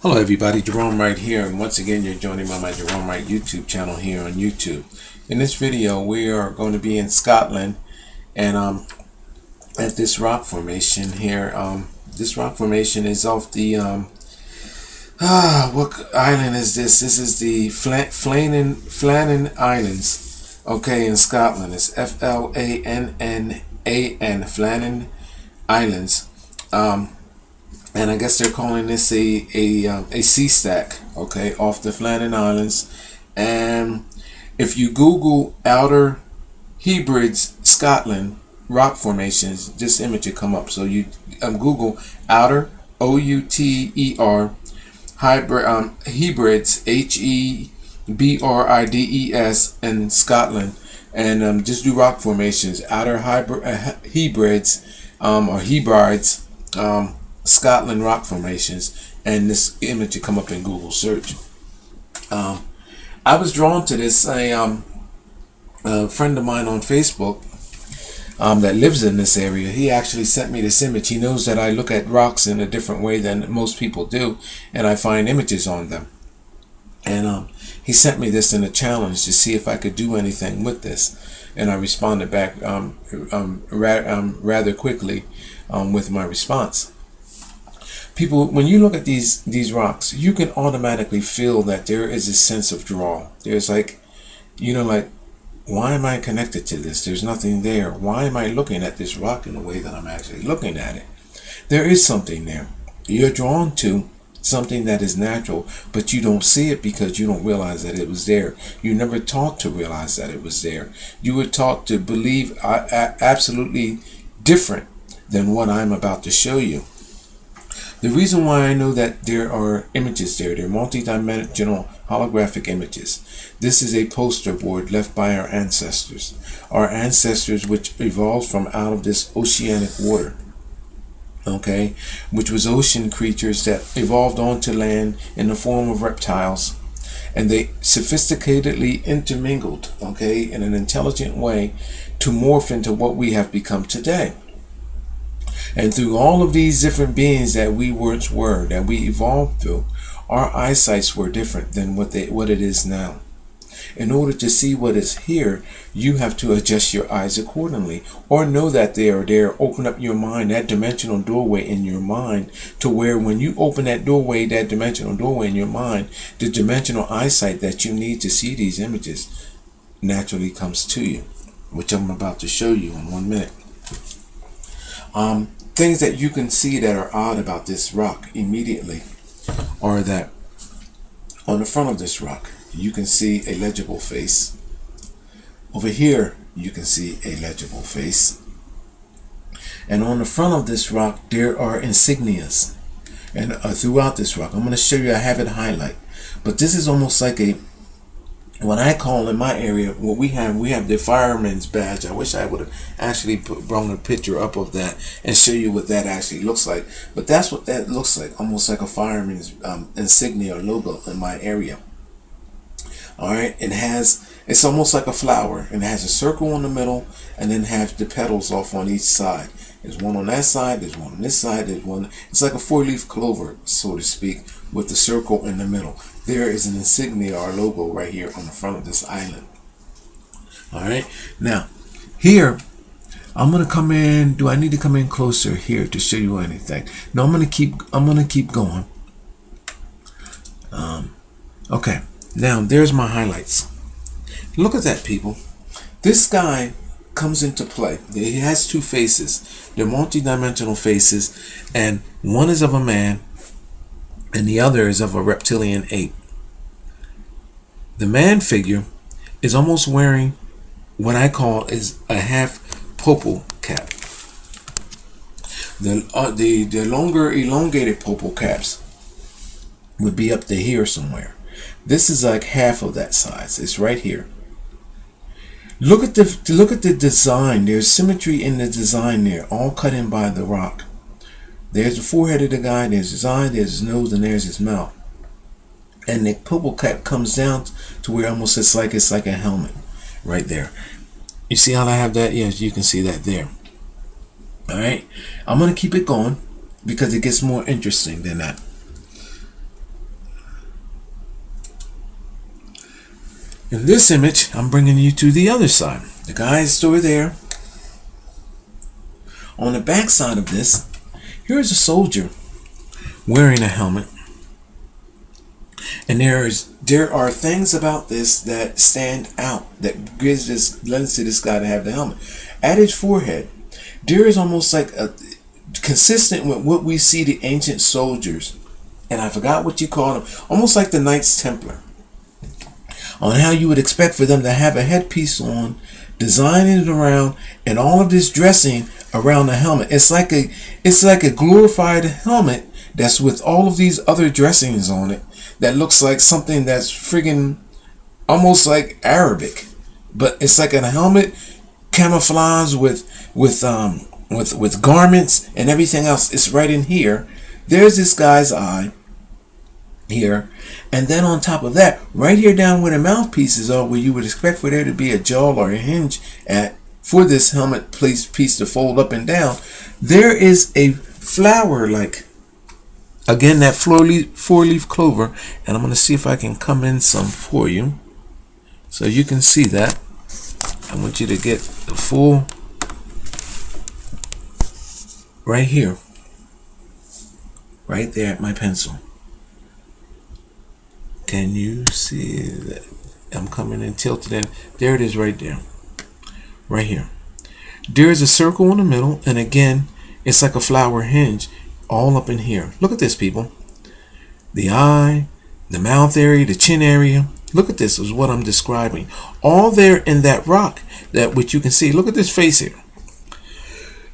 Hello everybody, Jerome Wright here, and once again you're joining my Jerome Wright YouTube channel here on YouTube. In this video we are going to be in Scotland and at this rock formation here. This rock formation is off the what island is this? This is the Flannan Islands, okay, in Scotland. It's Flannan, Flannan Islands. And I guess they're calling this a sea stack, okay, off the Flannan Islands. And if you Google Outer Hebrides, Scotland, rock formations, this image will come up. So you Google Outer, O-U-T-E-R, Hebrides, H-E-B-R-I-D-E-S, in Scotland, and just do rock formations, Outer Hebrides, or Hebrides, Scotland rock formations, and this image will come up in Google search. I was drawn to this. A friend of mine on Facebook that lives in this area, he actually sent me this image. He knows that I look at rocks in a different way than most people do, and I find images on them. And he sent me this in a challenge to see if I could do anything with this, and I responded back rather quickly with my response. People, when you look at these rocks, you can automatically feel that there is a sense of draw. There's like, like, why am I connected to this? There's nothing there. Why am I looking at this rock in the way that I'm actually looking at it? There is something there. You're drawn to something that is natural, but you don't see it because you don't realize that it was there. You never taught to realize that it was there. You were taught to believe absolutely different than what I'm about to show you. The reason why I know that there are images there, they're multi-dimensional holographic images. This is a poster board left by our ancestors. Our ancestors, which evolved from out of this oceanic water, okay, which was ocean creatures that evolved onto land in the form of reptiles, and they sophisticatedly intermingled, okay, in an intelligent way to morph into what we have become today. And through all of these different beings that we once were, that we evolved through, our eyesights were different than what it is now. In order to see what is here, you have to adjust your eyes accordingly, or know that they are there. Open up your mind, that dimensional doorway in your mind, to where when you open that doorway, that dimensional doorway in your mind, the dimensional eyesight that you need to see these images naturally comes to you, which I'm about to show you in 1 minute. Things that you can see that are odd about this rock immediately are that on the front of this rock you can see a legible face. Over here you can see a legible face. And on the front of this rock there are insignias. And throughout this rock, I'm going to show you, I have it highlight. But this is almost like what I call in my area, what we have the fireman's badge. I wish I would have actually brought a picture up of that and show you what that actually looks like. But that's what that looks like, almost like a fireman's insignia or logo in my area. All right, it's almost like a flower, and it has a circle in the middle, and then have the petals off on each side. There's one on that side, there's one on this side, there's one. It's like a 4-leaf clover, so to speak, with the circle in the middle. There is an insignia or logo right here on the front of this island. All right, now here I'm gonna come in. Do I need to come in closer here to show you anything? No, I'm gonna keep going. Okay, now there's my highlights. Look at that, people. This guy comes into play. He has two faces. They're multi-dimensional faces, and one is of a man and the other is of a reptilian ape. The man figure is almost wearing what I call is a half popol cap. The longer elongated popol caps would be up to here somewhere. This is like half of that size. It's right here. Look at the design. There's symmetry in the design there, all cut in by the rock. There's the forehead of the guy, there's his eye, there's his nose, and there's his mouth. And the popol cap comes down to where almost it's like a helmet right there. You see how I have that? Yes, you can see that there. All right, I'm going to keep it going because it gets more interesting than that. In this image, I'm bringing you to the other side. The guy is still there. On the back side of this, here's a soldier wearing a helmet. And there are things about this that stand out, that lends to this guy to have the helmet. At his forehead, there is almost like a consistent with what we see the ancient soldiers, and I forgot what you call them, almost like the Knights Templar, on how you would expect for them to have a headpiece on, designing it around, and all of this dressing around the helmet. It's like a glorified helmet that's with all of these other dressings on it that looks like something that's friggin' almost like Arabic, but it's like a helmet camouflage with garments and everything else. It's right in here. There's this guy's eye here, and then on top of that, right here down where the mouthpieces are, where you would expect for there to be a jaw or a hinge for this helmet piece to fold up and down, there is a flower, like, again, that four-leaf clover, and I'm going to see if I can come in some for you so you can see that. I want you to get the full right here, right there at my pencil. Can you see that? I'm coming in tilted in. There it is right there. Right here. There is a circle in the middle, and again, it's like a flower hinge all up in here. Look at this, people. The eye, the mouth area, the chin area. Look at this is what I'm describing. All there in that rock, that which you can see. Look at this face here.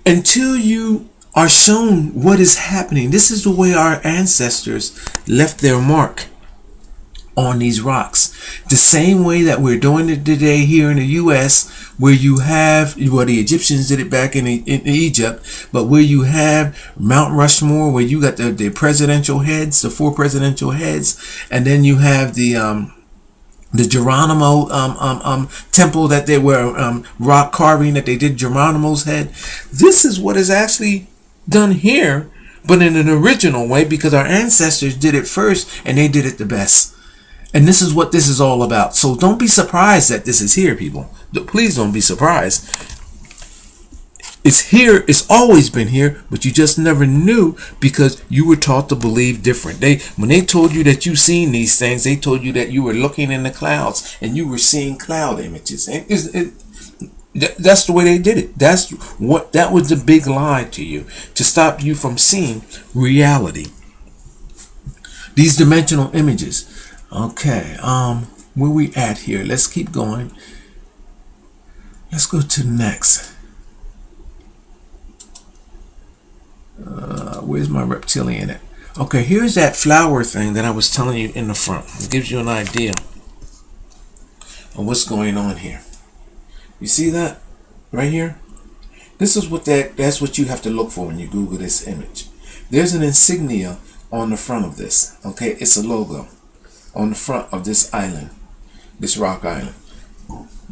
Until you are shown what is happening. This is the way our ancestors left their mark on these rocks. The same way that we're doing it today here in the U.S., where you have, well, the Egyptians did it back in Egypt, but where you have Mount Rushmore, where you got the presidential heads, the 4 presidential heads, and then you have the Geronimo temple that they were rock carving, that they did Geronimo's head. This is what is actually done here, but in an original way, because our ancestors did it first and they did it the best. And this is what this is all about. So don't be surprised that this is here, people. Please don't be surprised. It's here. It's always been here, but you just never knew because you were taught to believe different. When they told you that you seen these things, they told you that you were looking in the clouds and you were seeing cloud images. And that's the way they did it. That was the big lie to you, to stop you from seeing reality. These dimensional images. Okay, where we at here? Let's keep going. Let's go to next. Where's my reptilian at? Okay, here's that flower thing that I was telling you in the front. It gives you an idea of what's going on here. You see that right here? This is what that's what you have to look for when you Google this image. There's an insignia on the front of this. Okay, it's a logo on the front of this island, this rock island.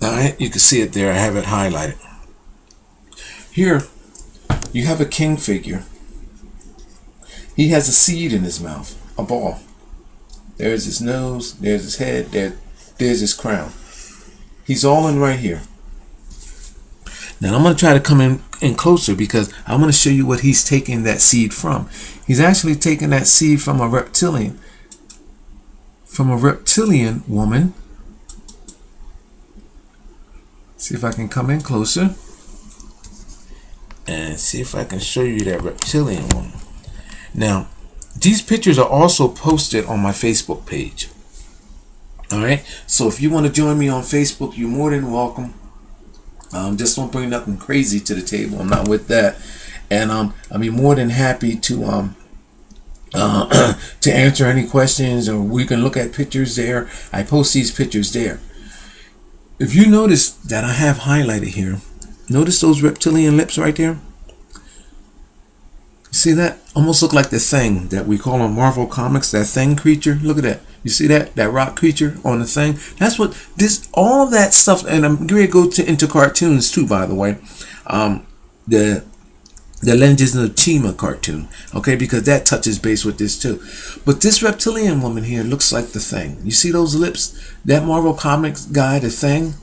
Now you can see it there. I have it highlighted. Here you have a king figure. He has a seed in his mouth, a ball. There's his nose, there's his head, there's his crown. He's all in right here. Now I'm going to try to come in closer because I'm going to show you what he's taking that seed from. He's actually taking that seed from a reptilian woman. See if I can come in closer and see if I can show you that reptilian woman. Now, these pictures are also posted on my Facebook page. Alright, so if you want to join me on Facebook, you're more than welcome. Just don't bring nothing crazy to the table. I'm not with that. And I'll be more than happy to answer any questions, or we can look at pictures there. I post these pictures there. If you notice that I have highlighted here, notice those reptilian lips right there? You see that? Almost look like the Thing that we call on Marvel Comics, that Thing creature. Look at that. You see that? That rock creature on the Thing? That's what all that stuff, and I'm going to go into cartoons too, by the way. the Legends of Chima cartoon, okay, because that touches base with this too. But this reptilian woman here looks like the Thing. You see those lips? That Marvel Comics guy, the Thing?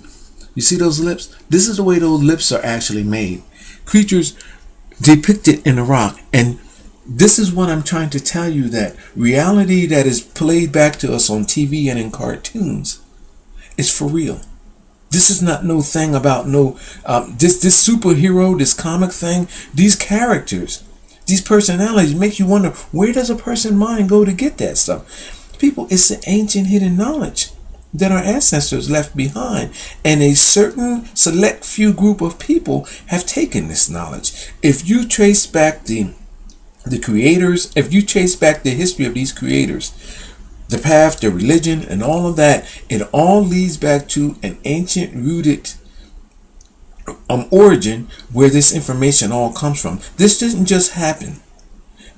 You see those lips? This is the way those lips are actually made. Creatures depicted in the rock. And this is what I'm trying to tell you, that reality that is played back to us on TV and in cartoons is for real. This is not no thing about no this superhero, this comic thing. These characters, these personalities make you wonder, where does a person's mind go to get that stuff? People, it's the ancient hidden knowledge that our ancestors left behind, and a certain select few group of people have taken this knowledge. If you trace back the creators, if you trace back the history of these creators, the path, the religion, and all of that, it all leads back to an ancient rooted origin where this information all comes from. This didn't just happen.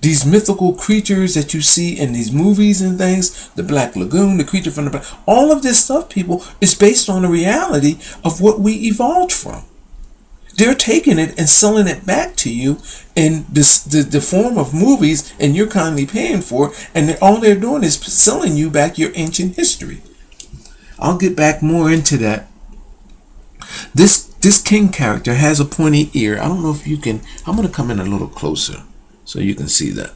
These mythical creatures that you see in these movies and things, the Black Lagoon, the creature from the black, all of this stuff, people, is based on the reality of what we evolved from. They're taking it and selling it back to you in this, the form of movies, and you're kindly paying for it, and all they're doing is selling you back your ancient history. I'll get back more into that. This king character has a pointy ear. I don't know if you can, I'm going to come in a little closer so you can see that.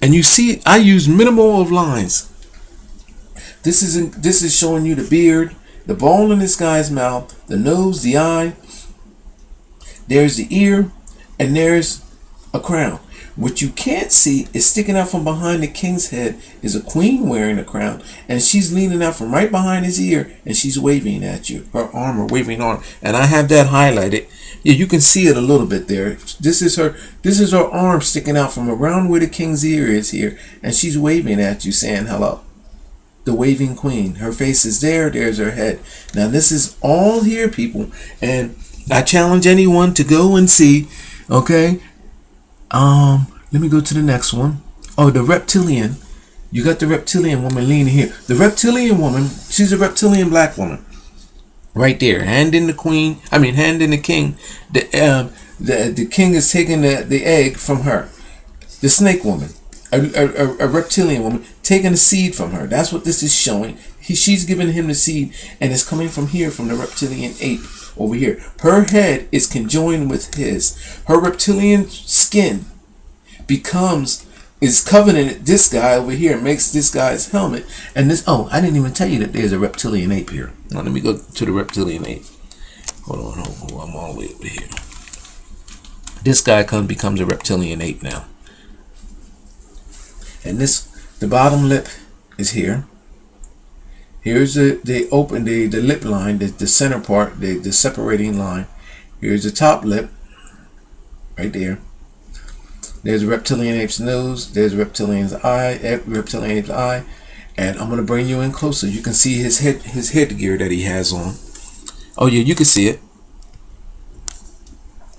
And you see, I use minimal of lines. This is showing you the beard, the ball in this guy's mouth, the nose, the eye, there's the ear, and there's a crown. What you can't see is sticking out from behind the king's head is a queen wearing a crown, and she's leaning out from right behind his ear, and she's waving at you, her arm, or waving arm. And I have that highlighted. Yeah, you can see it a little bit there. This is her arm sticking out from around where the king's ear is here, and she's waving at you, saying hello. The waving queen. Her face is there. There's her head. Now this is all here, people, and I challenge anyone to go and see. Okay. Let me go to the next one. Oh, the reptilian. You got the reptilian woman leaning here. The reptilian woman. She's a reptilian black woman. Right there, hand in the queen. I mean, hand in the king. The king is taking the egg from her. The snake woman. A reptilian woman taking a seed from her. That's what this is showing. She's giving him the seed, and it's coming from here, from the reptilian ape over here. Her head is conjoined with his. Her reptilian skin is covenanted this guy over here, makes this guy's helmet. And this, oh, I didn't even tell you that there's a reptilian ape here. Now let me go to the reptilian ape. Hold on, I'm all the way over here. This guy becomes a reptilian ape now. And the bottom lip is here. Here's the lip line, the center part, the separating line. Here's the top lip, right there. There's a reptilian ape's nose. There's reptilian ape's eye. And I'm gonna bring you in closer. You can see his headgear that he has on. Oh yeah, you can see it.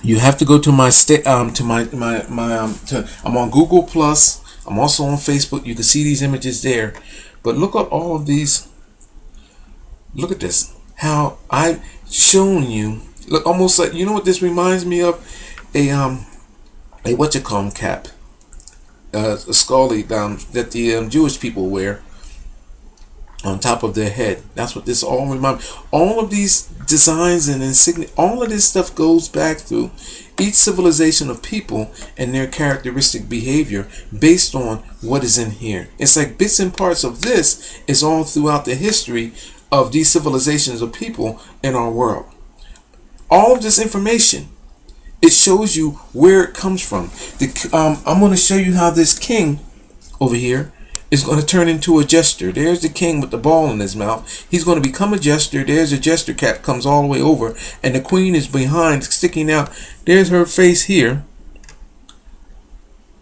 You have to go to my I'm on Google Plus. I'm also on Facebook. You can see these images there. But look at all of these. Look at this. How I've shown you. Look, almost like, you know what this reminds me of? A cap. A skull that the Jewish people wear on top of their head. That's what this all reminds me. All of these designs and insignia, all of this stuff goes back through each civilization of people and their characteristic behavior based on what is in here. It's like bits and parts of this is all throughout the history of these civilizations of people in our world. All of this information, it shows you where it comes from. I'm going to show you how this king over here is going to turn into a jester. There's the king with the ball in his mouth. He's going to become a jester. There's a jester cap comes all the way over, and the queen is behind, sticking out. There's her face here.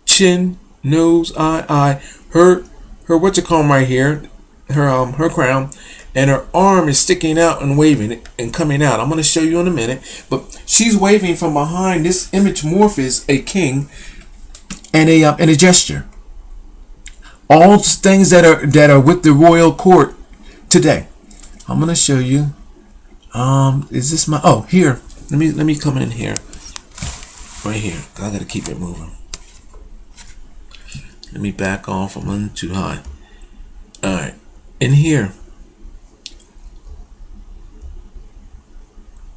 Chin, nose, eye. Her right here. Her crown, and her arm is sticking out and waving and coming out. I'm going to show you in a minute, but she's waving from behind. This image morphs a king and a gesture. All things that are with the royal court today. I'm going to show you. Is this my? Oh, here. Let me come in here. right here. I gotta keep it moving. Let me back off. I'm running too high. Alright. In here,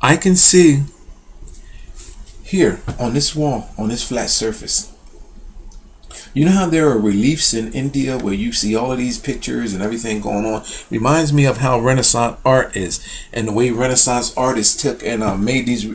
I can see here on this wall, on this flat surface. You know how there are reliefs in India where you see all of these pictures and everything going on? Reminds me of how Renaissance art is, and the way Renaissance artists took and made these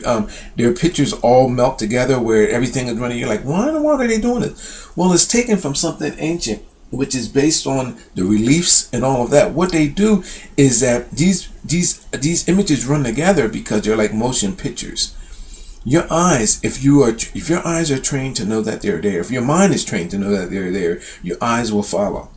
their pictures all melt together where everything is running. You're like, why in the world are they doing this? Well, it's taken from something ancient, which is based on the reliefs and all of that. What they do is that these images run together because they're like motion pictures. Your eyes, if your eyes are trained to know that they're there, if your mind is trained to know that they're there, your eyes will follow.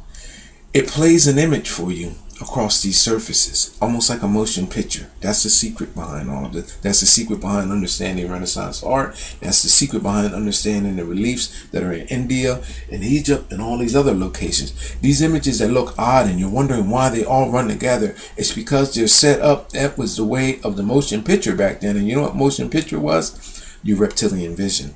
It plays an image for you across these surfaces, almost like a motion picture. That's the secret behind all of this. That's the secret behind understanding Renaissance art. That's the secret behind understanding the reliefs that are in India and Egypt and all these other locations. These images that look odd and you're wondering why they all run together, it's because they're set up. That was the way of the motion picture back then. And you know what motion picture was? Your reptilian vision.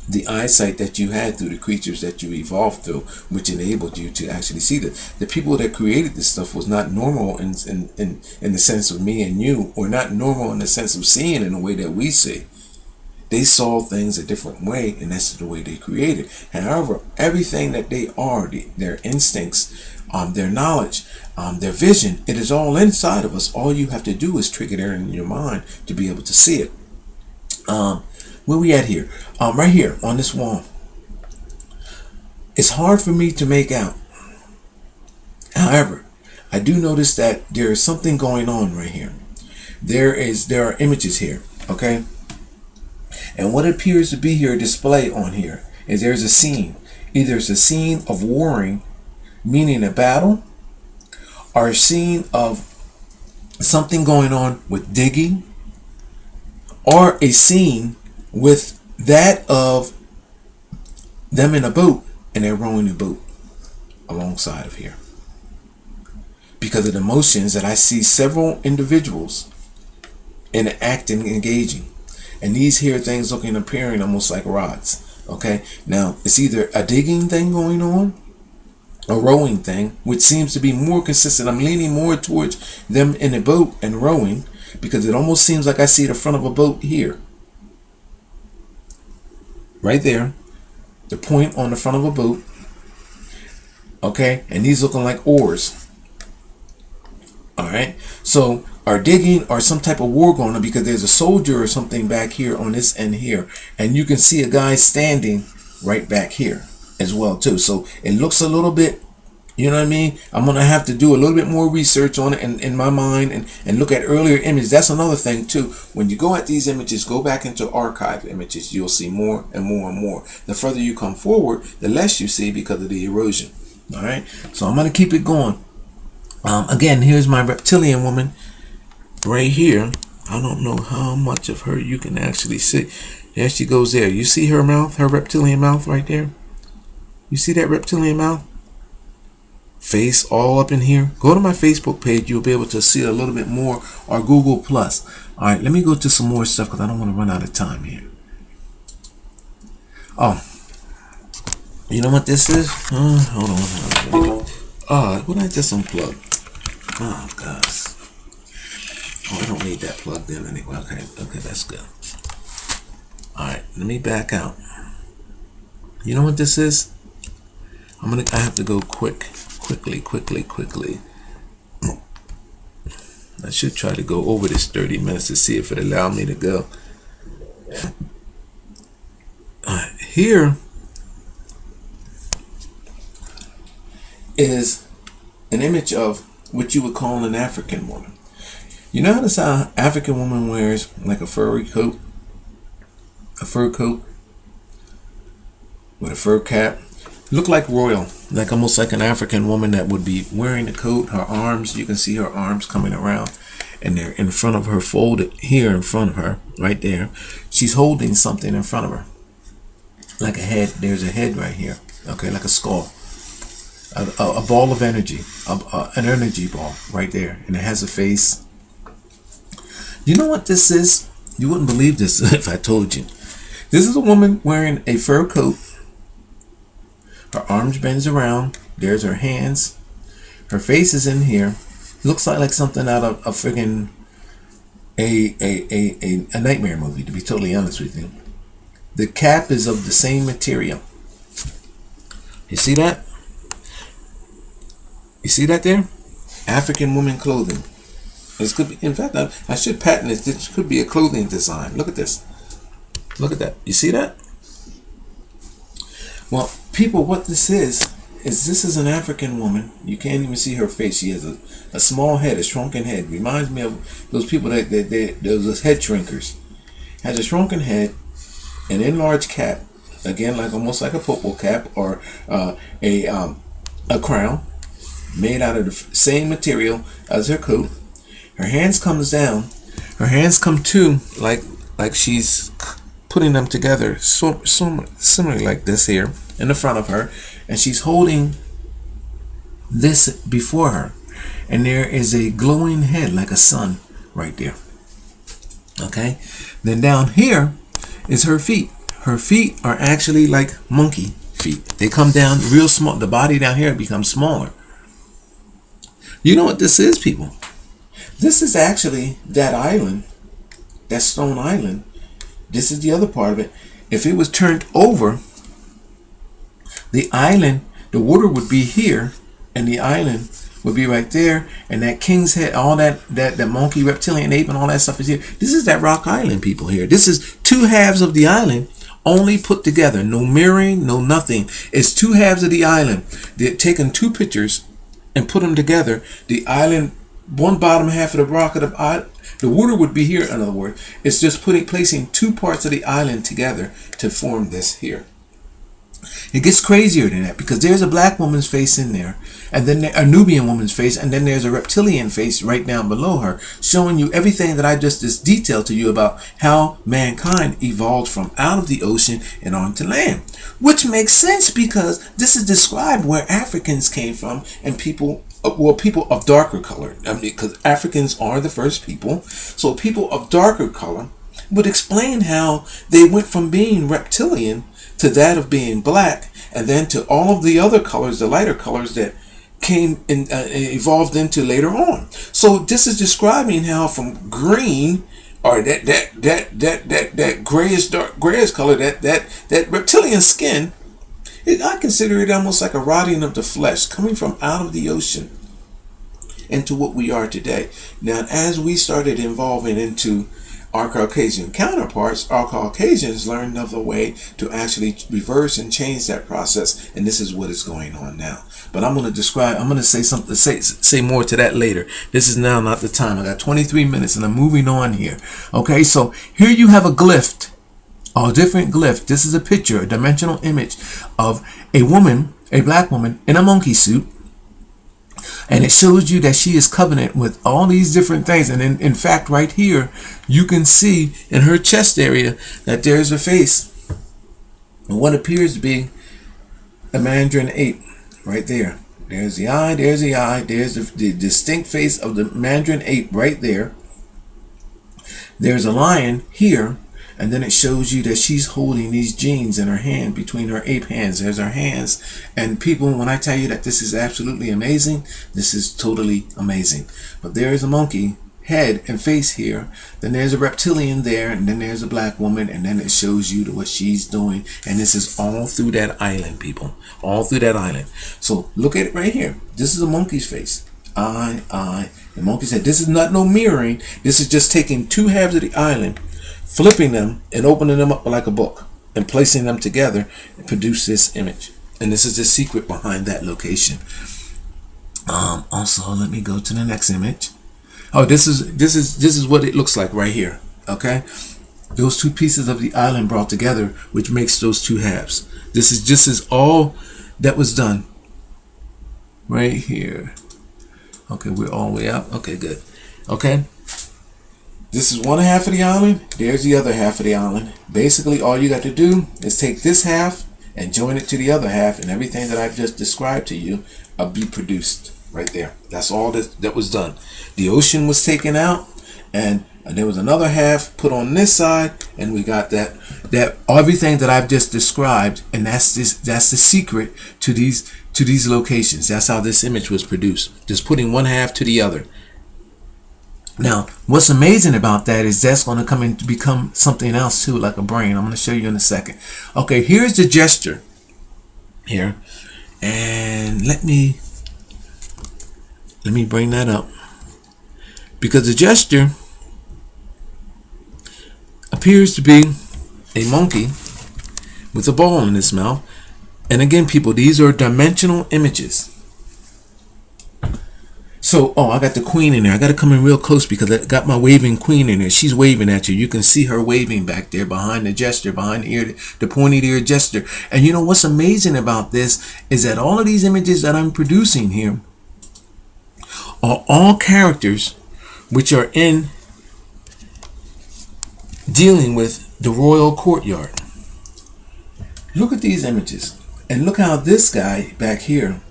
The eyesight that you had through the creatures that you evolved through, which enabled you to actually see that the people that created this stuff was not normal in the sense of me and you, or not normal in the sense of seeing in the way that we see. They saw things a different way, and that's the way they created. However, everything that they are, their instincts, their knowledge, their vision, it is all inside of us. All you have to do is trigger it in your mind to be able to see it. Where we at here? Right here on this wall. It's hard for me to make out. However, I do notice that there is something going on right here. There are images here, okay? And what appears to be here display on here is there's a scene. Either it's a scene of warring, meaning a battle, or a scene of something going on with digging, or a scene with that of them in a boat and they're rowing a boat alongside of here. Because of the motions that I see several individuals in acting, engaging. And these here things looking, appearing almost like rods. Okay, now it's either a digging thing going on, a rowing thing, which seems to be more consistent. I'm leaning more towards them in a boat and rowing, because it almost seems like I see the front of a boat here. Right there, the point on the front of a boat. Okay, and these looking like oars. All right, so are digging or some type of war going on, because there's a soldier or something back here on this end here, and you can see a guy standing right back here as well too. So it looks a little bit, you know what I mean? I'm gonna have to do a little bit more research on it in my mind and look at earlier images. That's another thing too. When you go at these images, go back into archive images, you'll see more and more and more. The further you come forward, the less you see because of the erosion. All right, so I'm gonna keep it going. Again, here's my reptilian woman right here. I don't know how much of her you can actually see. There she goes there. You see her mouth, her reptilian mouth right there? You see that reptilian mouth? Face all up in here. Go to my Facebook page. You'll be able to see a little bit more, or Google Plus. All right, let me go to some more stuff because I don't want to run out of time here. Oh, you know what this is? Hold on. What I just unplugged? Oh, gosh. Oh, I don't need that plugged in anyway. Okay, that's good. All right, let me back out. You know what this is? I have to go quickly. I should try to go over this 30 minutes to see if it allow me to go. Here is an image of what you would call an African woman. You notice how African woman wears like a fur coat with a fur cap. Look like royal, like almost like an African woman that would be wearing a coat. Her arms, you can see her arms coming around, and they're in front of her, folded here in front of her, right there. She's holding something in front of her, like a head. There's a head right here, okay, like a skull, a ball of energy, an energy ball right there, and it has a face. You know what this is? You wouldn't believe this if I told you. This is a woman wearing a fur coat. Her arms bends around. There's her hands. Her face is in here. Looks like something out of a friggin' a nightmare movie, to be totally honest with you. The cap is of the same material. You see that? You see that there? African woman clothing. This could be, in fact, I should patent this. This could be a clothing design. Look at this. Look at that. You see that? Well, people, what this is this is an African woman. You can't even see her face. She has a small head, a shrunken head. Reminds me of those people those head shrinkers. Has a shrunken head, an enlarged cap, again, like almost like a football cap or a crown, made out of the same material as her coat. Her hands comes down. Her hands come too, like she's putting them together, so similarly like this here in the front of her, and she's holding this before her, and there is a glowing head like a sun right there. Okay, then down here is her feet. Her feet are actually like monkey feet. They come down real small. The body down here becomes smaller. You know what this is, people? This is actually that island, that stone island. This is the other part of it. If it was turned over, the island, the water would be here, and the island would be right there, and that king's head, all that monkey, reptilian, ape, and all that stuff is here. This is that rock island, people, here. This is two halves of the island, only put together. No mirroring, no nothing. It's two halves of the island. They're taking two pictures and put them together. The island, one bottom half of the rock of the island, the water would be here, in other words. It's just placing two parts of the island together to form this here. It gets crazier than that, because there's a black woman's face in there, and then a Nubian woman's face, and then there's a reptilian face right down below her, showing you everything that I just detailed to you about how mankind evolved from out of the ocean and onto land. Which makes sense, because this is described where Africans came from, and people of darker color. I mean, because Africans are the first people. So people of darker color would explain how they went from being reptilian to that of being black, and then to all of the other colors, the lighter colors that came in, evolved into later on. So this is describing how from green, or that grayish color, that reptilian skin, I consider it almost like a rotting of the flesh coming from out of the ocean into what we are today. Now, as we started evolving into our Caucasian counterparts, our Caucasians learned of the way to actually reverse and change that process, and this is what is going on now. But I'm going to say more to that later. This is now not the time. I got 23 minutes and I'm moving on here. Okay, so here you have a glyph, a different glyph. This is a picture, a dimensional image of a woman, a black woman in a monkey suit. And it shows you that she is covenant with all these different things. And in fact, right here, you can see in her chest area that there's a face. And what appears to be a mandarin ape right there. There's the eye, there's the eye, there's the distinct face of the mandarin ape right there. There's a lion here. And then it shows you that she's holding these genes in her hand, between her ape hands. There's her hands. And people, when I tell you that this is absolutely amazing, this is totally amazing. But there is a monkey head and face here. Then there's a reptilian there. And then there's a black woman. And then it shows you what she's doing. And this is all through that island, people. All through that island. So look at it right here. This is a monkey's face. Eye. The monkey said, this is not no mirroring. This is just taking two halves of the island, flipping them and opening them up like a book and placing them together and produce this image. And this is the secret behind that location. Also, let me go to the next image. Oh, this is what it looks like right here. Okay, those two pieces of the island brought together, which makes those two halves. This is all that was done right here. Okay, we're all the way up. Okay, good. Okay. This is one half of the island. There's the other half of the island. Basically, all you got to do is take this half and join it to the other half, and everything that I've just described to you will be produced right there. That's all that was done. The ocean was taken out, and and there was another half put on this side, and we got that everything that I've just described, and that's the secret to these locations. That's how this image was produced, just putting one half to the other. Now, what's amazing about that is that's going to come in to become something else too, like a brain. I'm going to show you in a second. Okay, here's the gesture here, and let me bring that up, because the gesture appears to be a monkey with a ball in its mouth. And again, people, these are dimensional images. So, I got the queen in there. I got to come in real close because I got my waving queen in there. She's waving at you. You can see her waving back there behind the gesture, behind the ear, the pointed ear gesture. And you know what's amazing about this is that all of these images that I'm producing here are all characters which are in dealing with the royal courtyard. Look at these images, and look how this guy back here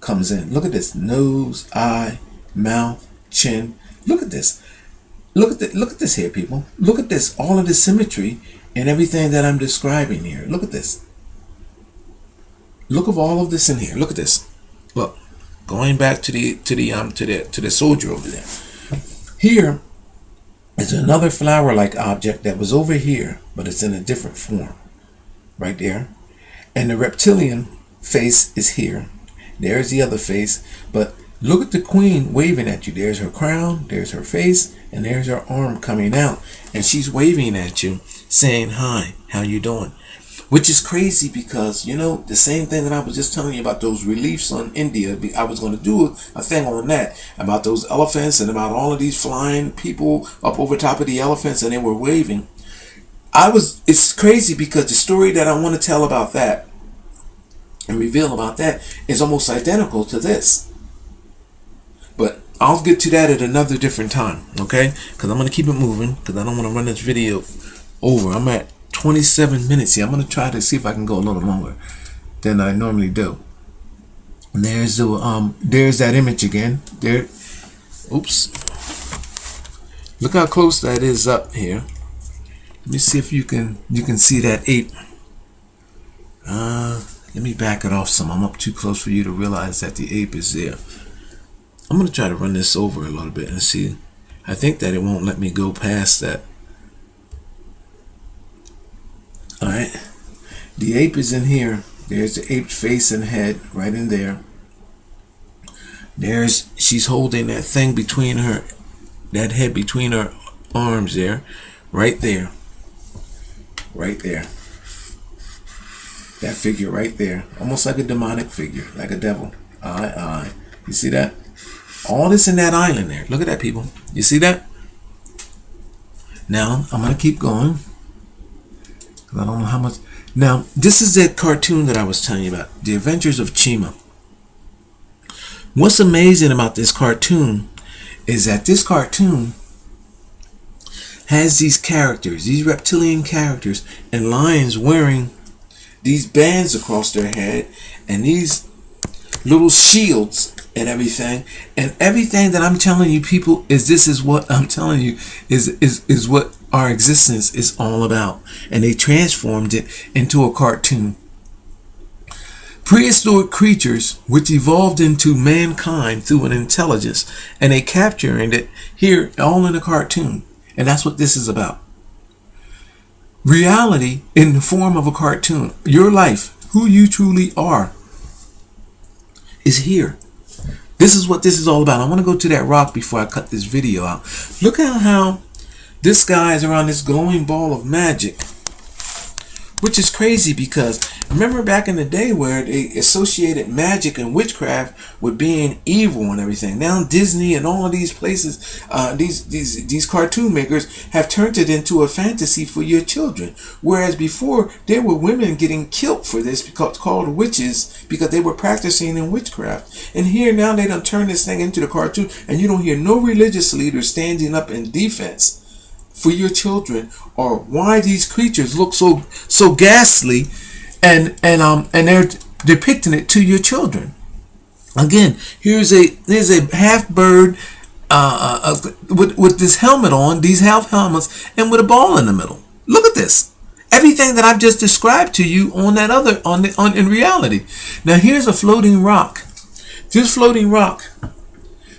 comes in. Look at this: nose, eye, mouth, chin. Look at this. Look at this here, people. Look at this. All of the symmetry and everything that I'm describing here. Look at this. Look at all of this in here. Look at this. Look, going back to the soldier over there. Here is another flower-like object that was over here, but it's in a different form. Right there. And the reptilian face is here. There's the other face. But look at the queen waving at you. There's her crown, there's her face, and there's her arm coming out. And she's waving at you, saying, "Hi, how you doing?" Which is crazy because, you know, the same thing that I was just telling you about those reliefs on India. I was going to do a thing on that, about those elephants and about all of these flying people up over top of the elephants, and they were waving. It's crazy because the story that I want to tell about that and reveal about that is almost identical to this. But I'll get to that at another different time, okay? Because I'm going to keep it moving because I don't want to run this video over. I'm at 27 minutes here. I'm going to try to see if I can go a little longer than I normally do. And there's that image again. There. Oops. Look how close that is up here. Let me see if you can see that ape. Let me back it off some. I'm up too close for you to realize that the ape is there. I'm going to try to run this over a little bit and see. I think that it won't let me go past that. Alright. The ape is in here. There's the ape face and head right in there. She's holding that thing between her, that head between her arms there. Right there. Right there. That figure right there. Almost like a demonic figure. Like a devil. Eye. You see that? All this in that island there. Look at that, people. You see that? Now, I'm going to keep going. I don't know how much. Now, this is that cartoon that I was telling you about. The Adventures of Chima. What's amazing about this cartoon is that this cartoon has these characters, these reptilian characters, and lions wearing these bands across their head and these little shields and everything. And everything that I'm telling you, people, is what I'm telling you is what our existence is all about. And they transformed it into a cartoon. Prehistoric creatures which evolved into mankind through an intelligence, and they capturing it here all in a cartoon. And that's what this is about. Reality in the form of a cartoon. Your life, who you truly are, is here. This is what this is all about. I want to go to that rock before I cut this video out. Look at how this guy is around this glowing ball of magic. Which is crazy because remember back in the day where they associated magic and witchcraft with being evil and everything. Now Disney and all of these places, these cartoon makers have turned it into a fantasy for your children. Whereas before there were women getting killed for this because called witches because they were practicing in witchcraft. And here now they done turn this thing into the cartoon, and you don't hear no religious leader standing up in defense for your children, or why these creatures look so ghastly, and they're depicting it to your children. Again, here's a half bird, with this helmet on, these half helmets, and with a ball in the middle. Look at this. Everything that I've just described to you on that other in reality. Now here's a floating rock. This floating rock.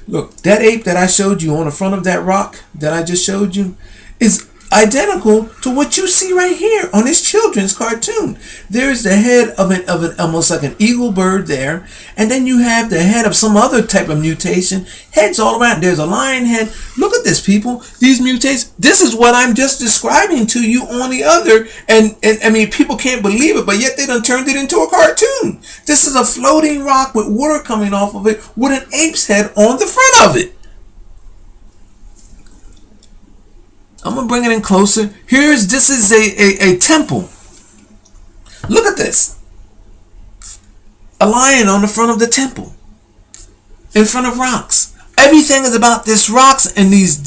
Look, that ape that I showed you on the front of that rock that I just showed you is identical to what you see right here on this children's cartoon. There's the head of an almost like an eagle bird there, and then you have the head of some other type of mutation. Heads all around. There's a lion head. Look at this, people. These mutations. This is what I'm just describing to you on the other, and I mean, people can't believe it, but yet they done turned it into a cartoon. This is a floating rock with water coming off of it with an ape's head on the front of it. I'm gonna bring it in closer. This is a temple. Look at this. A lion on the front of the temple. In front of rocks. Everything is about this rocks and these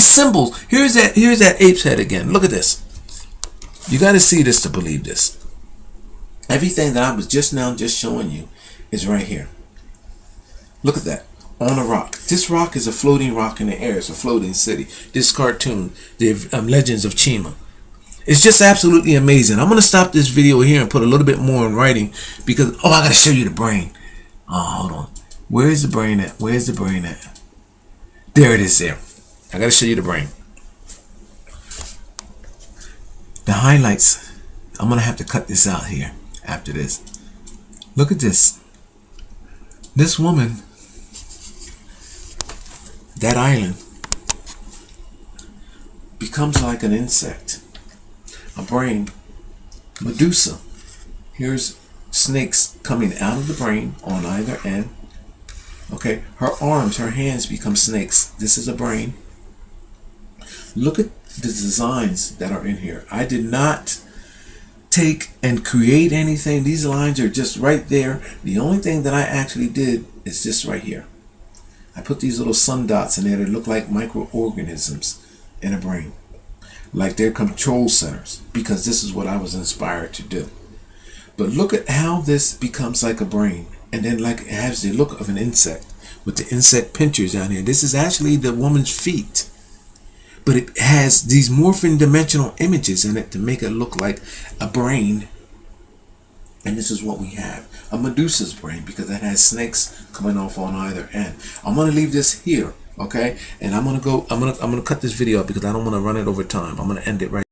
symbols. Here's that ape's head again. Look at this. You gotta see this to believe this. Everything that I was just showing you is right here. Look at that. On a rock. This rock is a floating rock in the air. It's a floating city. This cartoon, the Legends of Chima. It's just absolutely amazing. I'm going to stop this video here and put a little bit more in writing because, I got to show you the brain. Oh, hold on. Where's the brain at? Where's the brain at? There it is there. I got to show you the brain. The highlights. I'm going to have to cut this out here after this. Look at this. This woman, that island, becomes like an insect, a brain, Medusa. Here's snakes coming out of the brain on either end. Okay, her arms, her hands become snakes. This is a brain. Look at the designs that are in here. I did not take and create anything. These lines are just right there. The only thing that I actually did is just right here. I put these little sun dots in there that look like microorganisms in a brain, like they're control centers, because this is what I was inspired to do. But look at how this becomes like a brain, and then like it has the look of an insect with the insect pinchers down here. This is actually the woman's feet, but it has these morphing dimensional images in it to make it look like a brain. And this is what we have, a Medusa's brain, because it has snakes coming off on either end. I'm gonna leave this here, okay? And I'm gonna cut this video up because I don't want to run it over time. I'm gonna end it right